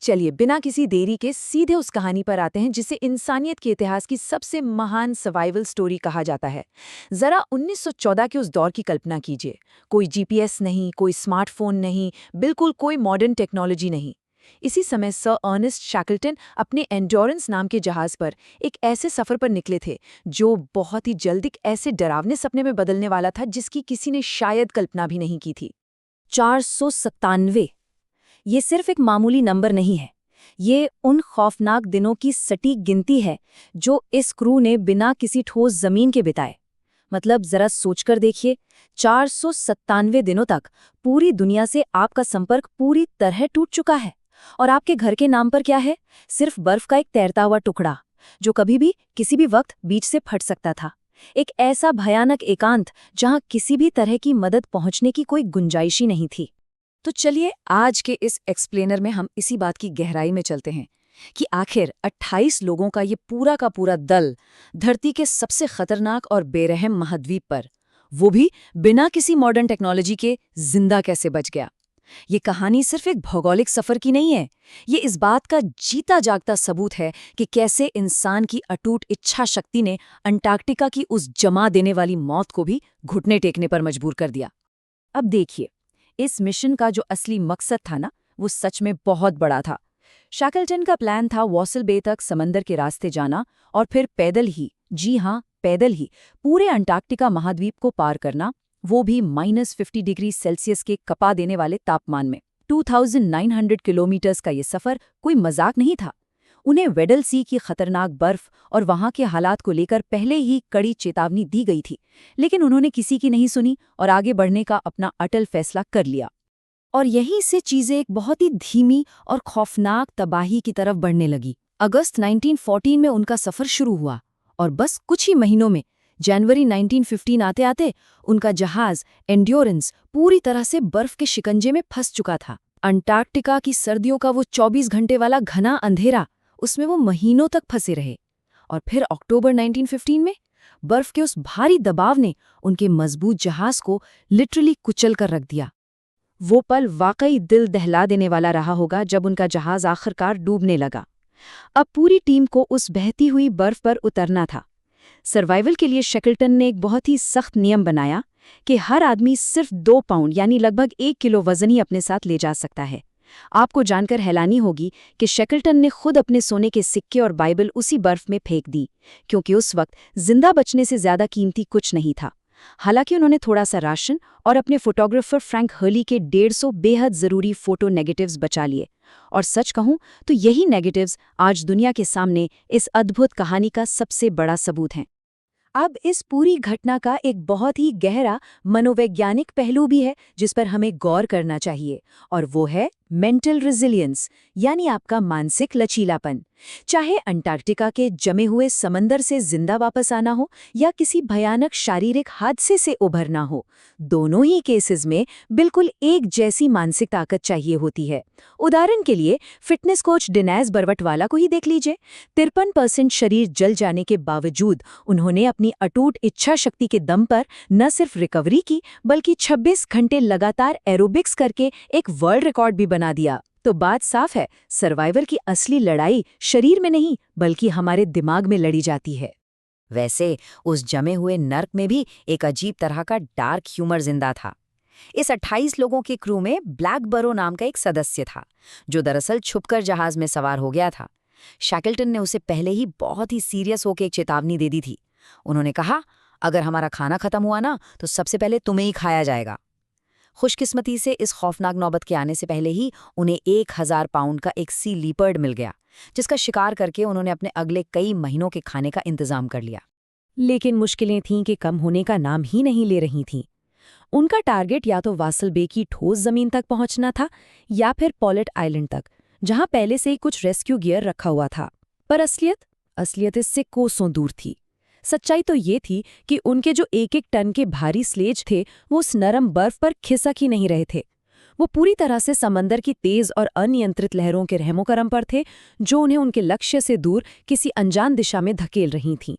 चलिए बिना किसी देरी के सीधे उस कहानी पर आते हैं जिसे इंसानियत के इतिहास की सबसे महान सर्वाइवल स्टोरी कहा जाता है। जरा 1914 के उस दौर की कल्पना कीजिए। कोई जीपीएस नहीं, कोई स्मार्टफोन नहीं, बिल्कुल कोई मॉडर्न टेक्नोलॉजी नहीं। इसी समय सर अर्नेस्ट शैकल्टन अपने एंड्योरेंस नाम के जहाज पर एक ऐसे सफर पर निकले थे जो बहुत ही जल्द एक ऐसे डरावने सपने में बदलने वाला था जिसकी किसी ने शायद कल्पना भी नहीं की थी। 497। ये सिर्फ एक मामूली नंबर नहीं है, ये उन खौफनाक दिनों की सटीक गिनती है जो इस क्रू ने बिना किसी ठोस जमीन के बिताए। मतलब जरा सोचकर देखिए, 497 दिनों तक पूरी दुनिया से आपका संपर्क पूरी तरह टूट चुका है, और आपके घर के नाम पर क्या है? सिर्फ बर्फ का एक तैरता हुआ टुकड़ा जो कभी भी किसी भी वक्त बीच से फट सकता था। एक ऐसा भयानक एकांत जहां किसी भी तरह की मदद पहुंचने की कोई गुंजाइश ही नहीं थी। तो चलिए आज के इस एक्सप्लेनर में हम इसी बात की गहराई में चलते हैं कि आखिर 28 लोगों का ये पूरा का पूरा दल धरती के सबसे खतरनाक और बेरहम महाद्वीप पर, वो भी बिना किसी मॉडर्न टेक्नोलॉजी के, जिंदा कैसे बच गया। ये कहानी सिर्फ एक भौगोलिक सफर की नहीं है, ये इस बात का जीता जागता सबूत है कि कैसे इंसान की अटूट इच्छा शक्ति ने अंटार्कटिका की उस जमा देने वाली मौत को भी घुटने टेकने पर मजबूर कर दिया। अब देखिए, इस मिशन का जो असली मकसद था ना, वो सच में बहुत बड़ा था। शैकल्टन का प्लान था वॉसल बे तक समंदर के रास्ते जाना और फिर पैदल ही, जी हाँ पैदल ही, पूरे अंटार्कटिका महाद्वीप को पार करना, वो भी -50 डिग्री सेल्सियस के कपा देने वाले तापमान में। 2900 किलोमीटर्स का ये सफर कोई मजाक नहीं था। उन्हें वेडल सी की खतरनाक बर्फ और वहां के हालात को लेकर पहले ही कड़ी चेतावनी दी गई थी, लेकिन उन्होंने किसी की नहीं सुनी और आगे बढ़ने का अपना अटल फैसला कर लिया। और यहीं से चीजें एक बहुत ही धीमी और खौफनाक तबाही की तरफ बढ़ने लगी। अगस्त 1914 में उनका सफर शुरू हुआ और बस कुछ ही महीनों में जनवरी 1915 आते आते उनका जहाज एंड्योरेंस पूरी तरह से बर्फ के शिकंजे में फंस चुका था। अंटार्कटिका की सर्दियों का वो 24 घंटे वाला घना अंधेरा, उसमें वो महीनों तक फंसे रहे। और फिर अक्टूबर 1915 में बर्फ के उस भारी दबाव ने उनके मजबूत जहाज को लिटरली कुचल कर रख दिया। वो पल वाकई दिल दहला देने वाला रहा होगा जब उनका जहाज आखिरकार डूबने लगा। अब पूरी टीम को उस बहती हुई बर्फ पर उतरना था। सर्वाइवल के लिए शैकल्टन ने एक बहुत ही सख्त नियम बनाया कि हर आदमी सिर्फ 2 पाउंड यानी लगभग 1 किलो वजन ही अपने साथ ले जा सकता है। आपको जानकर हैरानी होगी कि शैकल्टन ने खुद अपने सोने के सिक्के और बाइबल उसी बर्फ में फेंक दी, क्योंकि उस वक्त जिंदा बचने से ज्यादा कीमती कुछ नहीं था। हालांकि उन्होंने थोड़ा सा राशन और अपने फोटोग्राफर फ्रैंक हर्ली के 150 बेहद जरूरी फोटो नेगेटिव्स बचा लिए। और सच कहूं तो यही नेगेटिव्स आज दुनिया के सामने इस अद्भुत कहानी का सबसे बड़ा सबूत हैं। अब इस पूरी घटना का एक बहुत ही गहरा मनोवैज्ञानिक पहलू भी है जिस पर हमें गौर करना चाहिए, और वो है मेंटल रेजिलियंस, यानी आपका मानसिक लचीलापन। चाहे अंटार्कटिका के जमे हुए समंदर से जिंदा वापस आना हो या किसी भयानक शारीरिक हादसे से उभरना हो, दोनों ही केसेस में बिल्कुल एक जैसी मानसिक ताकत चाहिए होती है। उदाहरण के लिए फिटनेस कोच दिनेश बरवटवाला को ही देख लीजिए। 53% शरीर जल जाने के बावजूद उन्होंने अपनी अटूट इच्छा शक्ति के दम पर न सिर्फ रिकवरी की, बल्कि 26 घंटे लगातार एरोबिक्स करके एक वर्ल्ड रिकॉर्ड भी बना दिया। तो बात साफ है, सर्वाइवल की असली लड़ाई शरीर में नहीं बल्कि हमारे दिमाग में लड़ी जाती है। वैसे उस जमे हुए नर्क में भी एक अजीब तरह का डार्क ह्यूमर जिंदा था। इस 28 लोगों के क्रू में ब्लैक बरो नाम का एक सदस्य था, जो दरअसल छुपकर जहाज में सवार हो गया था। शैकल्टन ने उसे पहले ही बहुत ही सीरियस होकर एक चेतावनी दे दी थी। उन्होंने कहा, अगर हमारा खाना खत्म हुआ ना तो सबसे पहले तुम्हें ही खाया जाएगा। खुशकिस्मती से इस खौफनाक नौबत के आने से पहले ही उन्हें 1000 पाउंड का एक सी लीपर्ड मिल गया, जिसका शिकार करके उन्होंने अपने अगले कई महीनों के खाने का इंतजाम कर लिया। लेकिन मुश्किलें थीं कि कम होने का नाम ही नहीं ले रही थीं। उनका टारगेट या तो वासल बे की ठोस जमीन तक पहुंचना था या फिर पॉलेट आइलैंड तक, जहां पहले से ही कुछ रेस्क्यू गियर रखा हुआ था। पर असलियत इससे कोसों दूर थी। सच्चाई तो ये थी कि उनके जो 1-1 टन के भारी स्लेज थे वो उस नरम बर्फ पर खिसक ही नहीं रहे थे। वो पूरी तरह से समंदर की तेज और अनियंत्रित लहरों के रहमो करम पर थे, जो उन्हें उनके लक्ष्य से दूर किसी अनजान दिशा में धकेल रही थीं।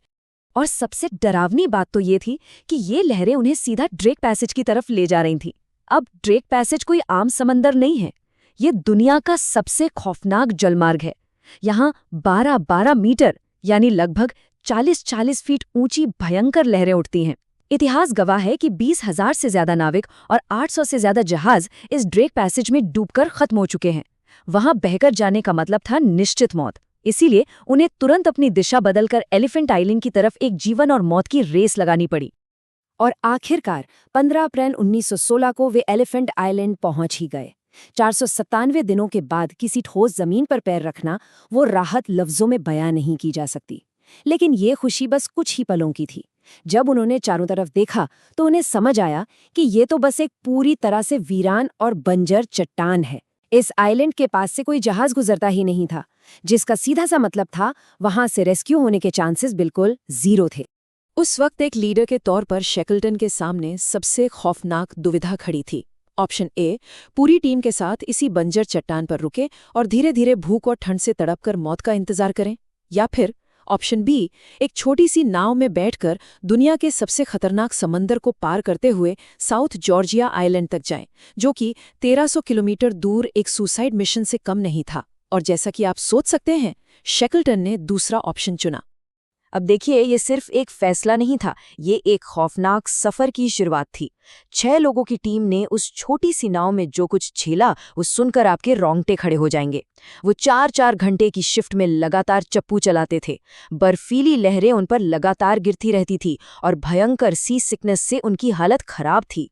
और सबसे डरावनी बात तो ये थी कि ये लहरें उन्हें सीधा ड्रेक पैसेज की तरफ ले जा रही थीं। अब ड्रेक पैसेज कोई आम समंदर नहीं है, ये दुनिया का सबसे खौफनाक जलमार्ग है। यहाँ 12-12 मीटर यानी लगभग 40-40 फीट ऊंची भयंकर लहरें उठती हैं। इतिहास गवाह है कि 20,000 से ज्यादा नाविक और 800 से ज्यादा जहाज इस ड्रेक पैसेज में डूबकर खत्म हो चुके हैं। वहां बहकर जाने का मतलब था निश्चित मौत। इसीलिए उन्हें तुरंत अपनी दिशा बदलकर एलिफेंट आइलैंड की तरफ एक जीवन और मौत की रेस लगानी पड़ी। और आखिरकार 15 अप्रैल 1916 को वे एलिफेंट आइलैंड पहुंच ही गए। 497 दिनों के बाद किसी ठोस जमीन पर पैर रखना, वो राहत लफ्जों में बयां नहीं की जा सकती। लेकिन ये खुशी बस कुछ ही पलों की थी। जब उन्होंने चारों तरफ देखा तो उन्हें समझ आया कि ये तो बस एक पूरी तरह से वीरान और बंजर चट्टान है। इस आइलैंड के पास से कोई जहाज गुजरता ही नहीं था, जिसका सीधा सा मतलब था वहां से रेस्क्यू होने के चांसेस बिल्कुल जीरो थे। उस वक्त एक लीडर के तौर पर शैकल्टन के सामने सबसे खौफनाक दुविधा खड़ी थी। ऑप्शन ए, पूरी टीम के साथ इसी बंजर चट्टान पर रुके और धीरे धीरे भूख और ठंड से तड़पकर मौत का इंतजार करें, या फिर ऑप्शन बी, एक छोटी सी नाव में बैठकर दुनिया के सबसे खतरनाक समंदर को पार करते हुए साउथ जॉर्जिया आइलैंड तक जाएं, जो कि 1300 किलोमीटर दूर एक सुसाइड मिशन से कम नहीं था। और जैसा कि आप सोच सकते हैं, शैकल्टन ने दूसरा ऑप्शन चुना। अब देखिए, ये सिर्फ एक फैसला नहीं था, ये एक खौफनाक सफर की शुरुआत थी। 6 लोगों की टीम ने उस छोटी सी नाव में जो कुछ झेला, वो सुनकर आपके रोंगटे खड़े हो जाएंगे। वो 4-4 घंटे की शिफ्ट में लगातार चप्पू चलाते थे। बर्फीली लहरें उन पर लगातार गिरती रहती थी और भयंकर सी सिकनेस से उनकी हालत खराब थी।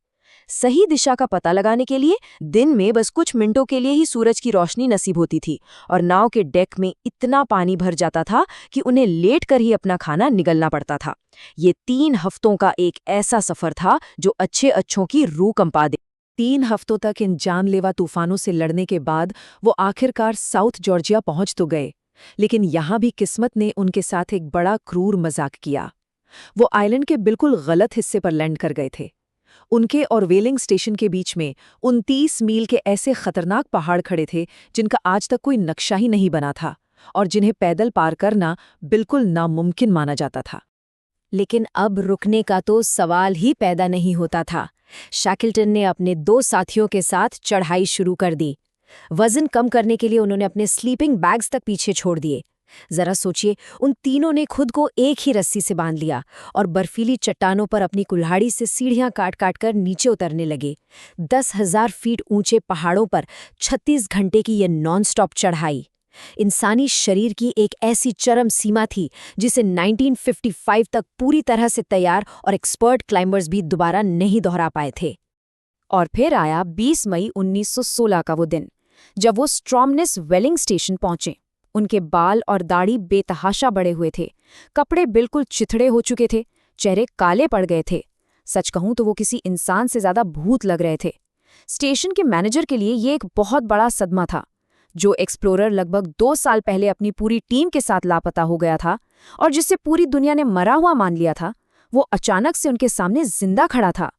सही दिशा का पता लगाने के लिए दिन में बस कुछ मिनटों के लिए ही सूरज की रोशनी नसीब होती थी, और नाव के डेक में इतना पानी भर जाता था कि उन्हें लेट कर ही अपना खाना निगलना पड़ता था। ये 3 हफ्तों का एक ऐसा सफर था जो अच्छों की रूह कंपा दे। 3 हफ्तों तक इन जानलेवा तूफानों से लड़ने के बाद वो आखिरकार साउथ जॉर्जिया पहुंच तो गए, लेकिन यहां भी किस्मत ने उनके साथ एक बड़ा क्रूर मजाक किया। वो आइलैंड के बिल्कुल गलत हिस्से पर लैंड कर गए थे। उनके और वेलिंग स्टेशन के बीच में 29 मील के ऐसे खतरनाक पहाड़ खड़े थे जिनका आज तक कोई नक्शा ही नहीं बना था और जिन्हें पैदल पार करना बिल्कुल नामुमकिन माना जाता था। लेकिन अब रुकने का तो सवाल ही पैदा नहीं होता था। शैकल्टन ने अपने 2 साथियों के साथ चढ़ाई शुरू कर दी। वजन कम करने के लिए उन्होंने अपने स्लीपिंग बैग्स तक पीछे छोड़ दिए। जरा सोचिए, उन तीनों ने खुद को एक ही रस्सी से बांध लिया और बर्फीली चट्टानों पर अपनी कुल्हाड़ी से सीढ़ियां काट काट कर नीचे उतरने लगे। 10,000 फीट ऊंचे पहाड़ों पर 36 घंटे की ये नॉन-स्टॉप चढ़ाई इंसानी शरीर की एक ऐसी चरम सीमा थी जिसे 1955 तक पूरी तरह से तैयार और एक्सपर्ट क्लाइंबर्स भी दोबारा नहीं दोहरा पाए थे। और फिर आया 20 मई 1916 का वो दिन, जब वो स्ट्रॉमनेस वेलिंग स्टेशन पहुंचे। उनके बाल और दाढ़ी बेतहाशा बड़े हुए थे, कपड़े बिल्कुल चिथड़े हो चुके थे, चेहरे काले पड़ गए थे। सच कहूं तो वो किसी इंसान से ज्यादा भूत लग रहे थे। स्टेशन के मैनेजर के लिए ये एक बहुत बड़ा सदमा था। जो एक्सप्लोरर लगभग 2 साल पहले अपनी पूरी टीम के साथ लापता हो गया था और जिसे पूरी दुनिया ने मरा हुआ मान लिया था, वो अचानक से उनके सामने जिंदा खड़ा था।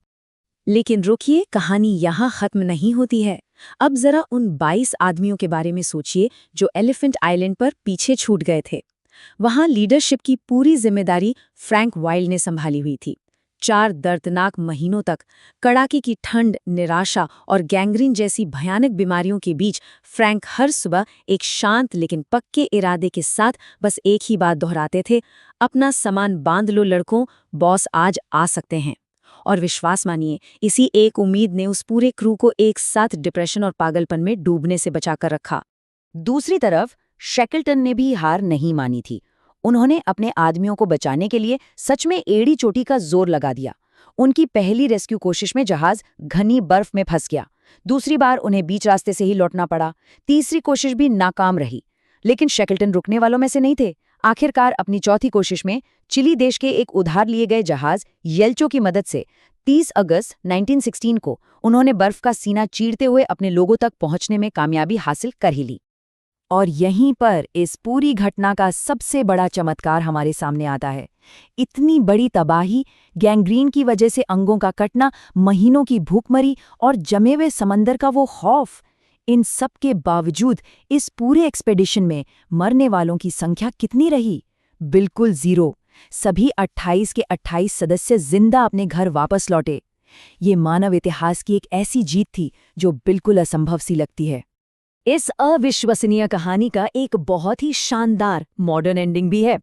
लेकिन रुकिए, कहानी यहाँ खत्म नहीं होती है। अब जरा उन 22 आदमियों के बारे में सोचिए जो एलिफेंट आइलैंड पर पीछे छूट गए थे। वहां लीडरशिप की पूरी जिम्मेदारी फ्रैंक वाइल्ड ने संभाली हुई थी। 4 दर्दनाक महीनों तक कड़ाके की ठंड, निराशा और गैंग्रीन जैसी भयानक बीमारियों के बीच फ्रैंक हर सुबह एक शांत लेकिन पक्के इरादे के साथ बस एक ही बात दोहराते थे, अपना सामान बांध लो लड़कों, बॉस आज आ सकते हैं। और विश्वास मानिए, इसी एक उम्मीद ने उस पूरे क्रू को एक साथ डिप्रेशन और पागलपन में डूबने से बचाकर रखा। दूसरी तरफ शैकल्टन ने भी हार नहीं मानी थी। उन्होंने अपने आदमियों को बचाने के लिए सच में एड़ी चोटी का जोर लगा दिया। उनकी पहली रेस्क्यू कोशिश में जहाज घनी बर्फ में फंस गया। दूसरी बार उन्हें बीच रास्ते से ही लौटना पड़ा। तीसरी कोशिश भी नाकाम रही। लेकिन शैकल्टन रुकने वालों में से नहीं थे। आखिरकार अपनी चौथी कोशिश में चिली देश के एक उधार लिए गए जहाज येल्चो की मदद से 30 अगस्त 1916 को उन्होंने बर्फ का सीना चीरते हुए अपने लोगों तक पहुंचने में कामयाबी हासिल कर ही ली। और यहीं पर इस पूरी घटना का सबसे बड़ा चमत्कार हमारे सामने आता है। इतनी बड़ी तबाही, गैंग्रीन की वजह से अंगों का कटना, महीनों की भूखमरी और जमे हुए समंदर का वो खौफ, इन सब के बावजूद इस पूरे एक्सपेडिशन में मरने वालों की संख्या कितनी रही? बिल्कुल 0। सभी 28 के 28 सदस्य जिंदा अपने घर वापस लौटे। ये मानव इतिहास की एक ऐसी जीत थी जो बिल्कुल असंभव सी लगती है। इस अविश्वसनीय कहानी का एक बहुत ही शानदार मॉडर्न एंडिंग भी है।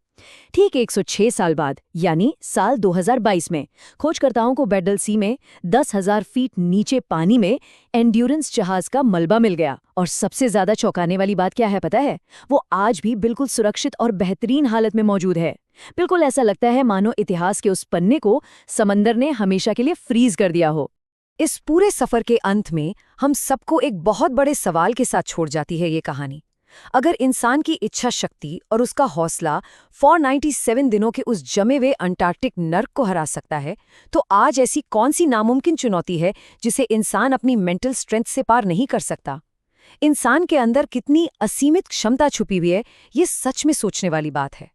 ठीक 106 साल बाद यानी साल 2022 में खोजकर्ताओं को बेडल सी में 10,000 फीट नीचे पानी में एंड्योरेंस जहाज का मलबा मिल गया। और सबसे ज्यादा चौंकाने वाली बात क्या है पता है? वो आज भी बिल्कुल सुरक्षित और बेहतरीन हालत में मौजूद है। बिल्कुल ऐसा लगता है मानो इतिहास के उस पन्ने को समंदर ने हमेशा के लिए फ्रीज कर दिया हो। इस पूरे सफर के अंत में हम सबको एक बहुत बड़े सवाल के साथ छोड़ जाती है ये कहानी। अगर इंसान की इच्छा शक्ति और उसका हौसला 497 दिनों के उस जमे हुए अंटार्कटिक नर्क को हरा सकता है, तो आज ऐसी कौन सी नामुमकिन चुनौती है जिसे इंसान अपनी मेंटल स्ट्रेंथ से पार नहीं कर सकता? इंसान के अंदर कितनी असीमित क्षमता छुपी हुई है, ये सच में सोचने वाली बात है।